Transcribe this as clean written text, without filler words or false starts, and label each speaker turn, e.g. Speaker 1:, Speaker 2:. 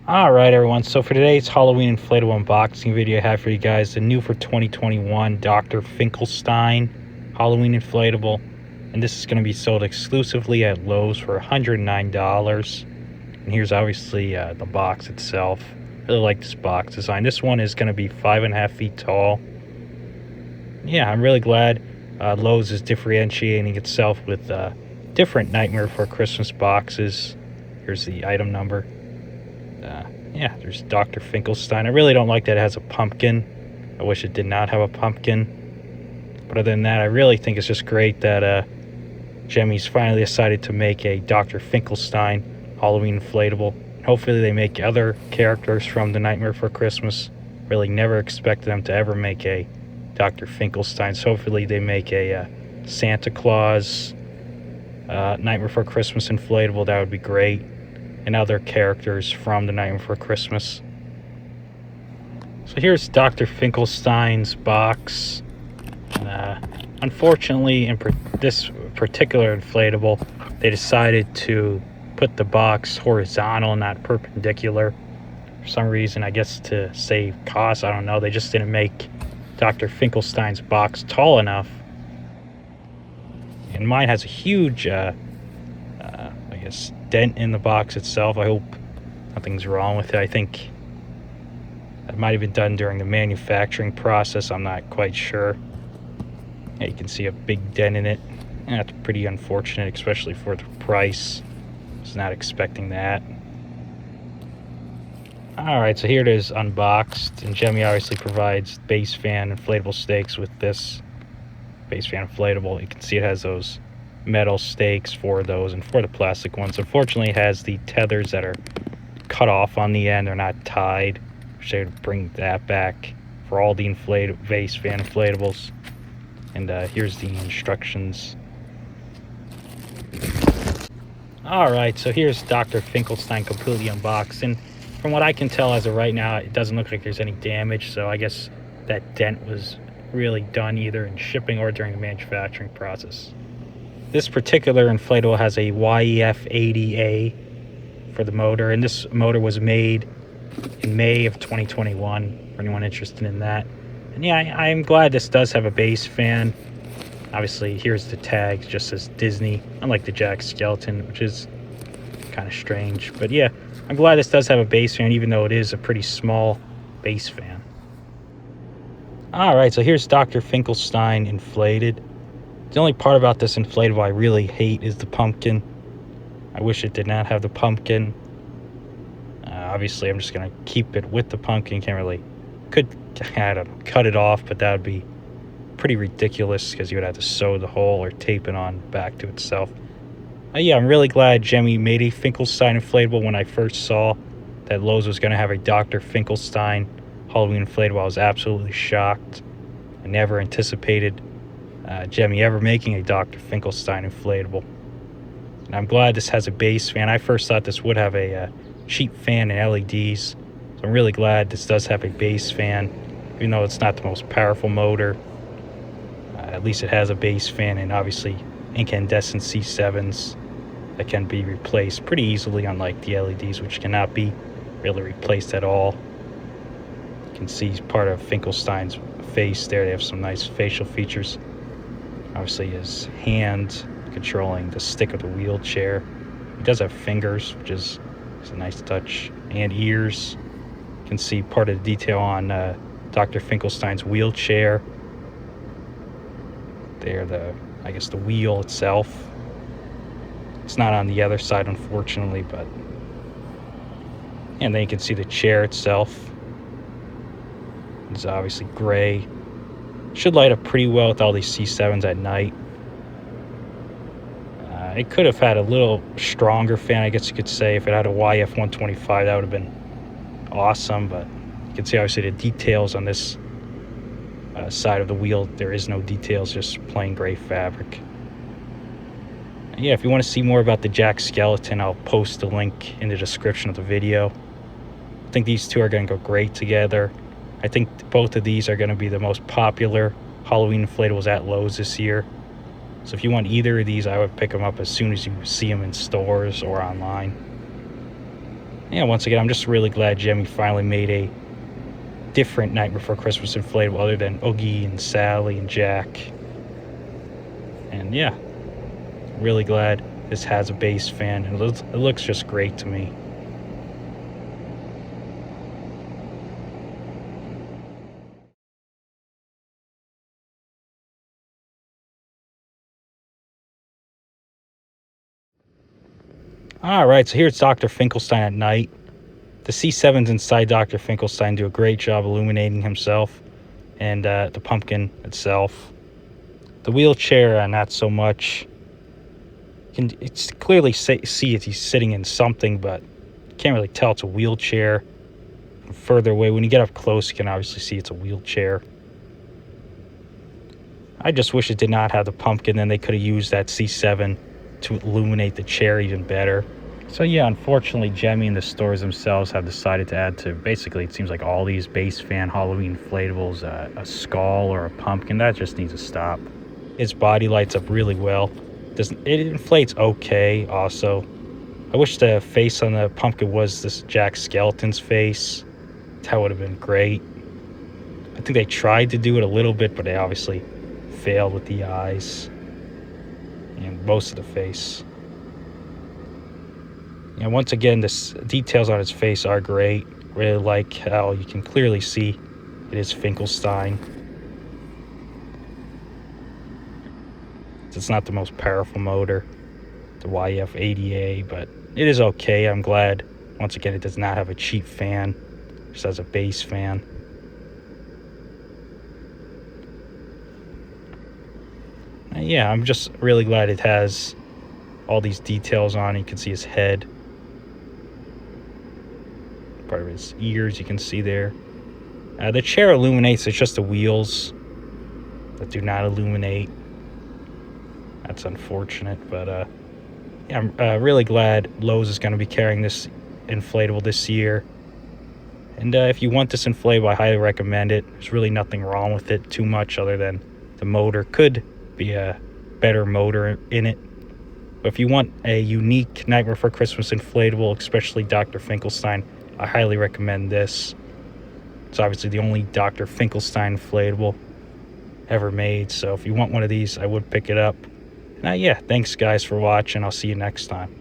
Speaker 1: Alright everyone, so for today's Halloween inflatable unboxing video, I have for you guys the new for 2021 Dr. Finkelstein Halloween inflatable. And this is going to be sold exclusively at Lowe's for $109. And here's obviously the box itself. I really like this box design. This one is going to be 5.5 feet tall. Yeah, I'm really glad Lowe's is differentiating itself with different Nightmare Before Christmas boxes. Here's the item number. Yeah, there's Dr. Finkelstein. I really don't like that it has a pumpkin. I wish it did not have a pumpkin. But other than that, I really think it's just great that Gemmy's finally decided to make a Dr. Finkelstein Halloween inflatable. Hopefully they make other characters from the Nightmare Before Christmas. Really never expected them to ever make a Dr. Finkelstein. So hopefully they make a Santa Claus Nightmare Before Christmas inflatable. That would be great. And other characters from the Nightmare Before Christmas. So here's Dr. Finkelstein's box. Unfortunately, in this particular inflatable, they decided to put the box horizontal, not perpendicular. For some reason, I guess to save costs, I don't know. They just didn't make Dr. Finkelstein's box tall enough. And mine has a huge, I guess, dent in the box itself. I hope nothing's wrong with it. I think that might have been done during the manufacturing process. I'm not quite sure. Yeah, you can see a big dent in it. And that's pretty unfortunate, especially for the price. I was not expecting that. Alright, so here it is unboxed. And Gemmy obviously provides base fan inflatable stakes with this base fan inflatable. You can see it has those metal stakes for those, and for the plastic ones, unfortunately, it has the tethers that are cut off on the end. They're not tied. Should bring that back for all the base fan inflatables. And here's the instructions. Alright, so here's Dr. Finkelstein completely unboxed, and from what I can tell as of right now, it doesn't look like there's any damage, so I guess that dent was really done either in shipping or during the manufacturing process. This particular inflatable has a YEF-80A for the motor, and this motor was made in May of 2021, for anyone interested in that. And yeah, I'm glad this does have a base fan. Obviously, here's the tag, just says Disney, unlike the Jack Skeleton, which is kind of strange. But yeah, I'm glad this does have a base fan, even though it is a pretty small base fan. Alright, so here's Dr. Finkelstein inflated. The only part about this inflatable I really hate is the pumpkin. I wish it did not have the pumpkin. Obviously, I'm just going to keep it with the pumpkin. Can't really... Could, I don't know, cut it off, but that would be pretty ridiculous because you would have to sew the hole or tape it on back to itself. Yeah, I'm really glad Gemmy made a Finkelstein inflatable. When I first saw that Lowe's was going to have a Dr. Finkelstein Halloween inflatable, I was absolutely shocked. I never anticipated Gemmy ever making a Dr. Finkelstein inflatable. And I'm glad this has a base fan. I first thought this would have a cheap fan and LEDs. So I'm really glad this does have a base fan. Even though it's not the most powerful motor, at least it has a base fan and obviously incandescent C7s that can be replaced pretty easily, unlike the LEDs, which cannot be really replaced at all. You can see part of Finkelstein's face there. They have some nice facial features. Obviously his hand controlling the stick of the wheelchair. He does have fingers, which is a nice touch, and ears. You can see part of the detail on Dr. Finkelstein's wheelchair. There, I guess the wheel itself. It's not on the other side, unfortunately, but... And then you can see the chair itself. It's obviously gray. Should light up pretty well with all these C7s at night. It could have had a little stronger fan, I guess you could say. If it had a YF-125, that would have been awesome. But you can see obviously the details on this side of the wheel. There is no details, just plain gray fabric. And yeah, if you want to see more about the Jack Skeleton, I'll post a link in the description of the video. I think these two are going to go great together. I think both of these are going to be the most popular Halloween inflatables at Lowe's this year. So if you want either of these, I would pick them up as soon as you see them in stores or online. Yeah, once again, I'm just really glad Gemmy finally made a different Nightmare Before Christmas inflatable other than Oogie and Sally and Jack. And yeah, really glad this has a base fan, and it looks just great to me. Alright, so here's Dr. Finkelstein at night. The C7s inside Dr. Finkelstein do a great job illuminating himself and the pumpkin itself. The wheelchair, not so much. It's clearly see if he's sitting in something, but you can't really tell it's a wheelchair. From further away, when you get up close, you can obviously see it's a wheelchair. I just wish it did not have the pumpkin, then they could have used that C7 to illuminate the chair even better. So yeah, unfortunately, Gemmy and the stores themselves have decided to add to basically, it seems like all these base fan Halloween inflatables, a skull or a pumpkin. That just needs to stop. Its body lights up really well. It inflates okay also. I wish the face on the pumpkin was this Jack Skellington's face. That would have been great. I think they tried to do it a little bit, but they obviously failed with the eyes and most of the face. And once again, the details on his face are great. Really like how you can clearly see it is Finkelstein. It's not the most powerful motor, the YF80A, but it is okay. I'm glad, once again, it does not have a cheap fan, just has a base fan. Yeah, I'm just really glad it has all these details on it. You can see his head, part of his ears you can see there. The chair illuminates, it's just the wheels that do not illuminate. That's unfortunate, but yeah, I'm really glad Lowe's is going to be carrying this inflatable this year. And if you want this inflatable, I highly recommend it. There's really nothing wrong with it too much other than the motor could be a better motor in it. But if you want a unique Nightmare Before Christmas inflatable, especially Dr. Finkelstein, I highly recommend this. It's obviously the only Dr. Finkelstein inflatable ever made, so if you want one of these, I would pick it up. Now, yeah, thanks guys for watching. I'll see you next time.